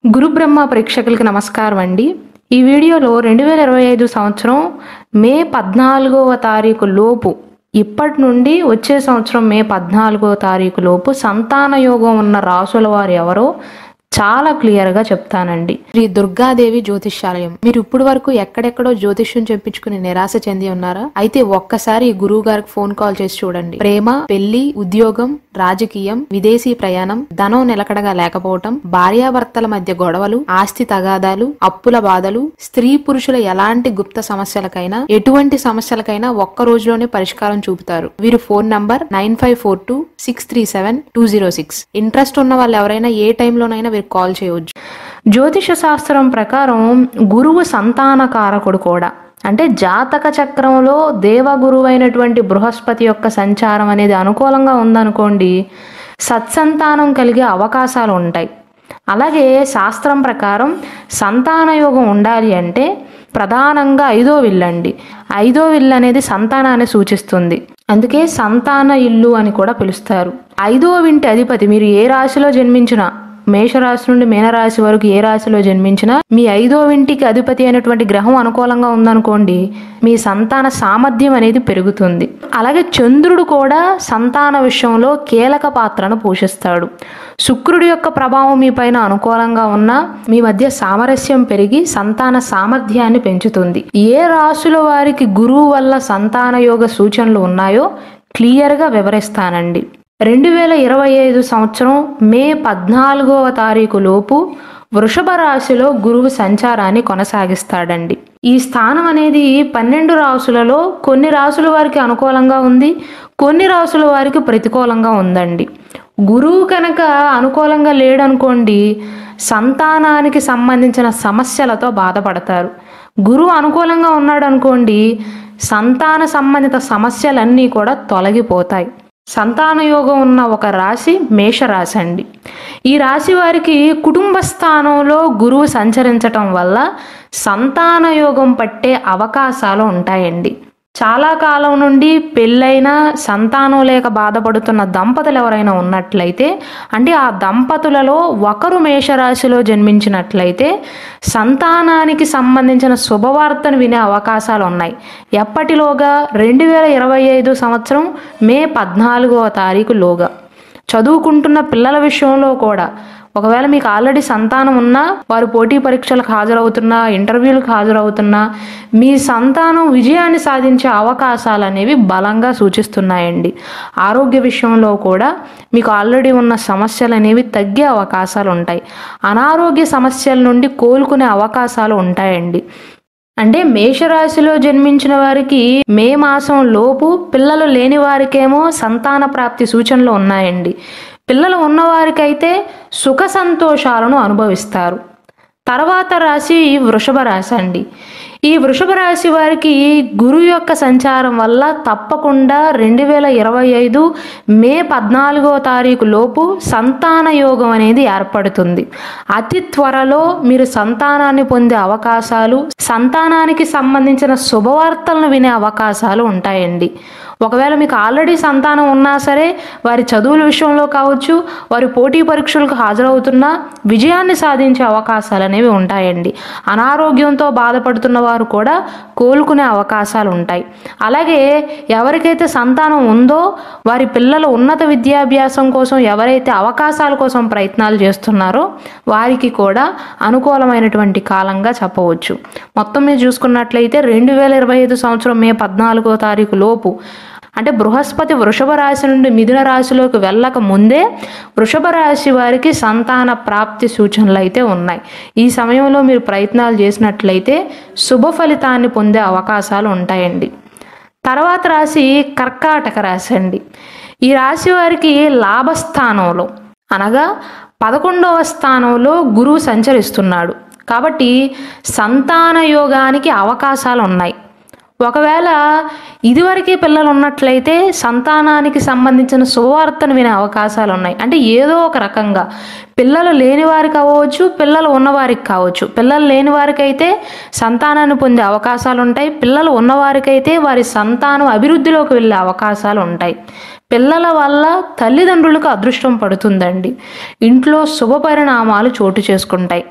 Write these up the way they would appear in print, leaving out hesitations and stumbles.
గురు బ్రహ్మ ప్రేక్షకులకి నమస్కారం అండి. ఈ వీడియోలో 2025 సంవత్సరం మే 14వ తారీఖు లోపు ఇప్పటి నుండి వచ్చే సంవత్సరం మే 14వ తారీఖు లోపు సంతాన యోగం ఉన్న రాసుల వారు ఎవరో చాలా క్లియర్గా చెప్తానండి. శ్రీ దుర్గాదేవి జ్యోతిష్యాలయం. మీరు ఇప్పుడు వరకు ఎక్కడెక్కడో జ్యోతిష్యం చెప్పించుకుని నిరాశ చెంది ఉన్నారా? అయితే ఒక్కసారి గురువు గారికి ఫోన్ కాల్ చేసి చూడండి. ప్రేమ, పెళ్లి, ఉద్యోగం, రాజకీయం, విదేశీ ప్రయాణం, ధనం నిలకడగా లేకపోవటం, భార్యాభర్తల మధ్య గొడవలు, ఆస్తి తగాదాలు, అప్పుల బాధలు, స్త్రీ పురుషుల ఎలాంటి గుప్త సమస్యలకైనా ఎటువంటి సమస్యలకైనా ఒక్క రోజులోనే పరిష్కారం చూపుతారు. వీరు ఫోన్ నంబర్ 9542637206. ఇంట్రెస్ట్ ఉన్న వాళ్ళు ఎవరైనా ఏ టైంలోనైనా కాల్ చేయవచ్చు. జ్యోతిష శాస్త్రం ప్రకారం గురువు సంతానకారకుడు కూడా. అంటే జాతక చక్రంలో దేవగురువు అయినటువంటి బృహస్పతి యొక్క సంచారం అనేది అనుకూలంగా ఉందనుకోండి, సత్సంతానం కలిగే అవకాశాలు ఉంటాయి. అలాగే శాస్త్రం ప్రకారం సంతాన యోగం ఉండాలి అంటే ప్రధానంగా 5వ ఇల్లు అండి. 5వ ఇల్లు అనేది సంతానాన్ని సూచిస్తుంది. అందుకే సంతాన ఇల్లు అని కూడా పిలుస్తారు. 5వ ఇంటి అధిపతి మీరు ఏ రాశిలో జన్మించినా, మేషరాశి నుండి మీనరాశి వరకు ఏ రాశిలో జన్మించినా మీ 5వ ఇంటికి అధిపతి అయినటువంటి గ్రహం అనుకూలంగా ఉందనుకోండి, మీ సంతాన సామర్థ్యం అనేది పెరుగుతుంది. అలాగే చంద్రుడు కూడా సంతాన విషయంలో కీలక పాత్రను పోషిస్తాడు. శుక్రుడి యొక్క ప్రభావం మీ పైన అనుకూలంగా ఉన్నా మీ మధ్య సామరస్యం పెరిగి సంతాన సామర్థ్యాన్ని పెంచుతుంది. ఏ రాశుల వారికి గురువు వల్ల సంతాన యోగ సూచనలు ఉన్నాయో క్లియర్గా వివరిస్తానండి. 2025 సంవత్సరం మే 14వ తారీఖు లోపు వృషభ రాశిలో గురువు సంచారాన్ని కొనసాగిస్తాడండి. ఈ స్థానం అనేది 12 రాశులలో కొన్ని రాశుల వారికి అనుకూలంగా ఉంది, కొన్ని రాశుల వారికి ప్రతికూలంగా ఉందండి. గురువు కనుక అనుకూలంగా లేడనుకోండి, సంతానానికి సంబంధించిన సమస్యలతో బాధపడతారు. గురువు అనుకూలంగా ఉన్నాడు అనుకోండి, సంతాన సంబంధిత సమస్యలన్నీ కూడా తొలగిపోతాయి. సంతాన యోగం ఉన్న ఒక రాశి మేషరాశి అండి. ఈ రాశి వారికి కుటుంబ స్థానంలో గురువు సంచరించటం వల్ల సంతాన యోగం పట్టే అవకాశాలు ఉంటాయండి. చాలా కాలం నుండి పెళ్ళైన సంతానం లేక బాధపడుతున్న దంపతులు ఎవరైనా ఉన్నట్లయితే, అంటే ఆ దంపతులలో ఒకరు మేషరాశిలో జన్మించినట్లయితే సంతానానికి సంబంధించిన శుభవార్తను వినే అవకాశాలు ఉన్నాయి. ఎప్పటిలోగా 2025 సంవత్సరం మే 14వ తారీఖులోగా. చదువుకుంటున్న పిల్లల విషయంలో కూడా ఒకవేళ మీకు ఆల్రెడీ సంతానం ఉన్నా, వారు పోటీ పరీక్షలకు హాజరవుతున్నా, ఇంటర్వ్యూలకు హజరవుతున్నా, మీ సంతానం విజయాన్ని సాధించే అవకాశాలు అనేవి బలంగా సూచిస్తున్నాయండి. ఆరోగ్య విషయంలో కూడా మీకు ఆల్రెడీ ఉన్న సమస్యలు అనేవి తగ్గే అవకాశాలు ఉంటాయి. అనారోగ్య సమస్యల నుండి కోలుకునే అవకాశాలు ఉంటాయండి. అంటే మేషరాశిలో జన్మించిన వారికి మే మాసం లోపు పిల్లలు లేని వారికేమో సంతాన ప్రాప్తి సూచనలు ఉన్నాయండి. పిల్లలు ఉన్నవారికైతే సుఖ సంతోషాలను అనుభవిస్తారు. తర్వాత రాశి వృషభ రాశి అండి. ఈ వృషభ రాశి వారికి గురువు యొక్క సంచారం వల్ల తప్పకుండా 2025 మే 14వ తారీఖు లోపు సంతాన యోగం అనేది ఏర్పడుతుంది. అతి త్వరలో మీరు సంతానాన్ని పొందే అవకాశాలు, సంతానానికి సంబంధించిన శుభవార్తలను వినే అవకాశాలు ఉంటాయండి. ఒకవేళ మీకు ఆల్రెడీ సంతానం ఉన్నా సరే, వారి చదువుల విషయంలో కావచ్చు, వారి పోటీ పరీక్షలకు హాజరవుతున్నా విజయాన్ని సాధించే అవకాశాలు అనేవి ఉంటాయండి. అనారోగ్యంతో బాధపడుతున్న వారు కూడా కోలుకునే అవకాశాలు ఉంటాయి. అలాగే ఎవరికైతే సంతానం ఉందో వారి పిల్లల ఉన్నత విద్యాభ్యాసం కోసం ఎవరైతే అవకాశాల కోసం ప్రయత్నాలు చేస్తున్నారో వారికి కూడా అనుకూలమైనటువంటి కాలంగా చెప్పవచ్చు. మొత్తం మీద చూసుకున్నట్లయితే 2025 సంవత్సరం మే 14వ తారీఖు లోపు, అంటే బృహస్పతి వృషభ రాశి నుండి మిథున రాశిలోకి వెళ్ళక ముందే వృషభ రాశి వారికి సంతాన ప్రాప్తి సూచనలు అయితే ఉన్నాయి. ఈ సమయంలో మీరు ప్రయత్నాలు చేసినట్లయితే శుభ ఫలితాన్ని పొందే అవకాశాలు ఉంటాయండి. తర్వాత రాశి కర్కాటక రాశి అండి. ఈ రాశి వారికి లాభస్థానంలో అనగా 11వ స్థానంలో గురువు సంచరిస్తున్నాడు. కాబట్టి సంతాన యోగానికి అవకాశాలు ఉన్నాయి. ఒకవేళ ఇదివరకే పిల్లలు ఉన్నట్లయితే సంతానానికి సంబంధించిన శుభవార్తను వినే అవకాశాలు ఉన్నాయి. అంటే ఏదో ఒక రకంగా పిల్లలు లేని వారికి కావచ్చు, పిల్లలు ఉన్నవారికి కావచ్చు. పిల్లలు లేని వారికైతే సంతానాన్ని పొందే అవకాశాలు ఉంటాయి. పిల్లలు ఉన్నవారికైతే వారి సంతానం అభివృద్ధిలోకి వెళ్ళే అవకాశాలు ఉంటాయి. పిల్లల వల్ల తల్లిదండ్రులకు అదృష్టం పడుతుందండి. ఇంట్లో శుభ పరిణామాలు చోటు చేసుకుంటాయి.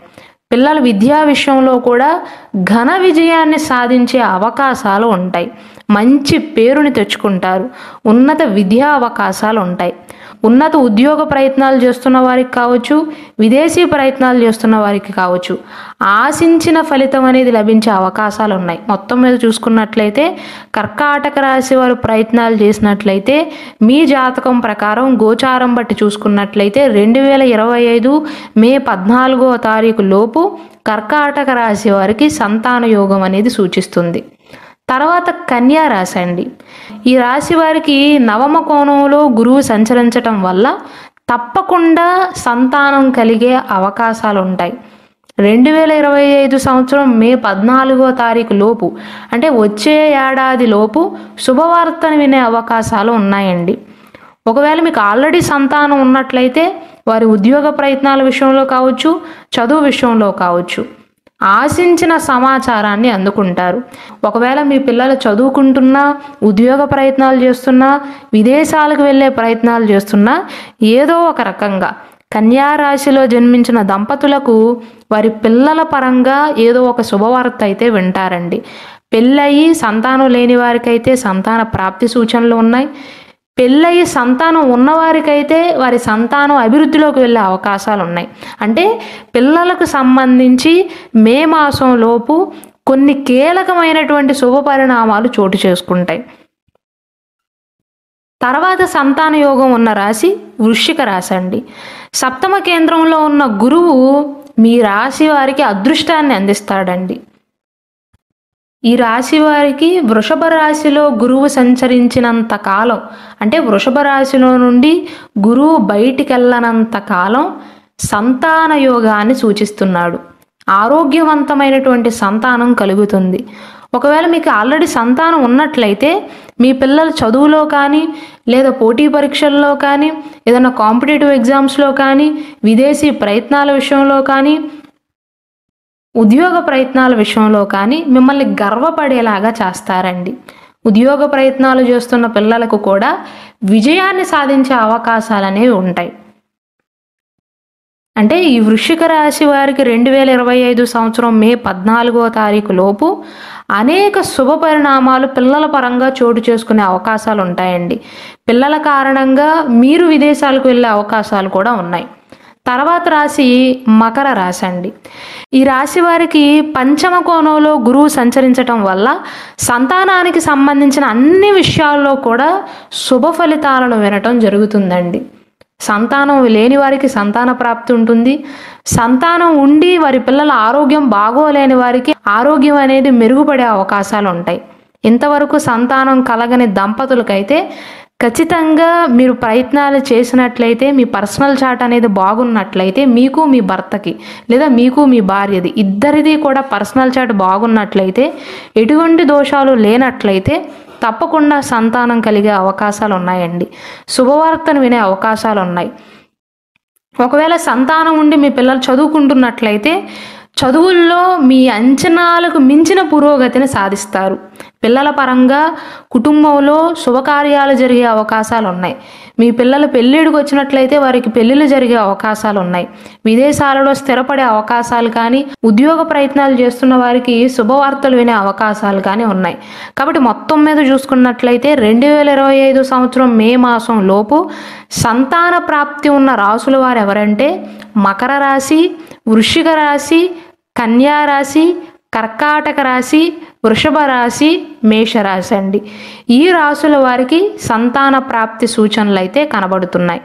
పిల్లల విద్యా విషయంలో కూడా ఘన విజయాన్ని సాధించే అవకాశాలు ఉంటాయి. మంచి పేరుని తెచ్చుకుంటారు. ఉన్నత విద్యా అవకాశాలు ఉంటాయి. ఉన్నత ఉద్యోగ ప్రయత్నాలు చేస్తున్న వారికి కావచ్చు, విదేశీ ప్రయత్నాలు చేస్తున్న వారికి కావచ్చు, ఆశించిన ఫలితం అనేది లభించే అవకాశాలు ఉన్నాయి. మొత్తం మీద చూసుకున్నట్లయితే కర్కాటక రాశి వారు ప్రయత్నాలు చేసినట్లయితే మీ జాతకం ప్రకారం గోచారం బట్టి చూసుకున్నట్లయితే 2025 మే 14వ తారీఖు లోపు కర్కాటక రాశి వారికి సంతాన యోగం అనేది సూచిస్తుంది. తర్వాత కన్యా రాశి అండి. ఈ రాశి వారికి నవమ కోణంలో గురువు సంచరించటం వల్ల తప్పకుండా సంతానం కలిగే అవకాశాలు ఉంటాయి. 2025 సంవత్సరం మే 14వ తారీఖు లోపు అంటే వచ్చే ఏడాది లోపు శుభవార్తను వినే అవకాశాలు ఉన్నాయండి. ఒకవేళ మీకు ఆల్రెడీ సంతానం ఉన్నట్లయితే వారి ఉద్యోగ ప్రయత్నాల విషయంలో కావచ్చు, చదువు విషయంలో కావచ్చు ఆశించిన సమాచారాన్ని అందుకుంటారు. ఒకవేళ మీ పిల్లలు చదువుకుంటున్నా, ఉద్యోగ ప్రయత్నాలు చేస్తున్నా, విదేశాలకు వెళ్ళే ప్రయత్నాలు చేస్తున్నా ఏదో ఒక రకంగా కన్యా రాశిలో జన్మించిన దంపతులకు వారి పిల్లల పరంగా ఏదో ఒక శుభవార్త అయితే వింటారండి. పెళ్ళయి సంతానం లేని వారికైతే సంతాన ప్రాప్తి సూచనలు ఉన్నాయి. పెళ్ళయి సంతానం ఉన్నవారికైతే వారి సంతానం అభివృద్ధిలోకి వెళ్ళే అవకాశాలు ఉన్నాయి. అంటే పిల్లలకు సంబంధించి మే మాసం లోపు కొన్ని కీలకమైనటువంటి శుభ పరిణామాలు చోటు చేసుకుంటాయి. తర్వాత సంతాన యోగం ఉన్న రాశి వృశ్చిక రాశి అండి. సప్తమ కేంద్రంలో ఉన్న గురువు మీ రాశి వారికి అదృష్టాన్ని అందిస్తాడండి. ఈ రాశి వారికి వృషభ రాశిలో గురువు సంచరించినంత కాలం, అంటే వృషభ రాశిలో నుండి గురువు బయటికి వెళ్ళనంత కాలం సంతాన యోగాన్ని సూచిస్తున్నాడు. ఆరోగ్యవంతమైనటువంటి సంతానం కలుగుతుంది. ఒకవేళ మీకు ఆల్రెడీ సంతానం ఉన్నట్లయితే మీ పిల్లలు చదువులో కానీ, లేదా పోటీ పరీక్షల్లో కానీ, ఏదైనా కాంపిటేటివ్ ఎగ్జామ్స్లో కానీ, విదేశీ ప్రయత్నాల విషయంలో కానీ, ఉద్యోగ ప్రయత్నాల విషయంలో కానీ మిమ్మల్ని గర్వపడేలాగా చేస్తారండి. ఉద్యోగ ప్రయత్నాలు చేస్తున్న పిల్లలకు కూడా విజయాన్ని సాధించే అవకాశాలు అనేవి ఉంటాయి. అంటే ఈ వృశ్చిక రాశి వారికి 2025 సంవత్సరం మే 14వ తారీఖు లోపు అనేక శుభ పరిణామాలు పిల్లల పరంగా చోటు చేసుకునే అవకాశాలు ఉంటాయండి. పిల్లల కారణంగా మీరు విదేశాలకు వెళ్ళే అవకాశాలు కూడా ఉన్నాయి. తర్వాత రాశి మకర రాశి అండి. ఈ రాశి వారికి పంచమ కోణంలో గురువు సంచరించటం వల్ల సంతానానికి సంబంధించిన అన్ని విషయాల్లో కూడా శుభ ఫలితాలను వినటం జరుగుతుందండి. సంతానం లేని వారికి సంతాన ప్రాప్తి ఉంటుంది. సంతానం ఉండి వారి పిల్లల ఆరోగ్యం బాగోలేని వారికి ఆరోగ్యం అనేది మెరుగుపడే అవకాశాలు ఉంటాయి. ఇంతవరకు సంతానం కలగని దంపతులకైతే ఖచ్చితంగా మీరు ప్రయత్నాలు చేసినట్లయితే, మీ పర్సనల్ చార్ట్ అనేది బాగున్నట్లయితే, మీకు మీ భర్తకి లేదా మీకు మీ భార్యది ఇద్దరిది కూడా పర్సనల్ చార్ట్ బాగున్నట్లయితే, ఎటువంటి దోషాలు లేనట్లయితే తప్పకుండా సంతానం కలిగే అవకాశాలు ఉన్నాయండి. శుభవార్తను వినే అవకాశాలు ఉన్నాయి. ఒకవేళ సంతానం ఉండి మీ పిల్లలు చదువుకుంటున్నట్లయితే చదువుల్లో మీ అంచనాలకు మించిన పురోగతిని సాధిస్తారు. పిల్లల పరంగా కుటుంబంలో శుభకార్యాలు జరిగే అవకాశాలు ఉన్నాయి. మీ పిల్లలు పెళ్ళిడికి వచ్చినట్లయితే వారికి పెళ్ళిళ్ళు జరిగే అవకాశాలు ఉన్నాయి. విదేశాలలో స్థిరపడే అవకాశాలు కానీ, ఉద్యోగ ప్రయత్నాలు చేస్తున్న వారికి శుభవార్తలు వినే అవకాశాలు కానీ ఉన్నాయి. కాబట్టి మొత్తం మీద చూసుకున్నట్లయితే 2025 సంవత్సరం మే మాసం లోపు సంతాన ప్రాప్తి ఉన్న రాసుల వారు ఎవరంటే మకర రాశి, వృశ్చిక రాశి, కన్యా రాశి, కర్కాటక రాశి, వృషభ రాశి, మేషరాశి అండి. ఈ రాశుల వారికి సంతాన ప్రాప్తి సూచనలు అయితే కనబడుతున్నాయి.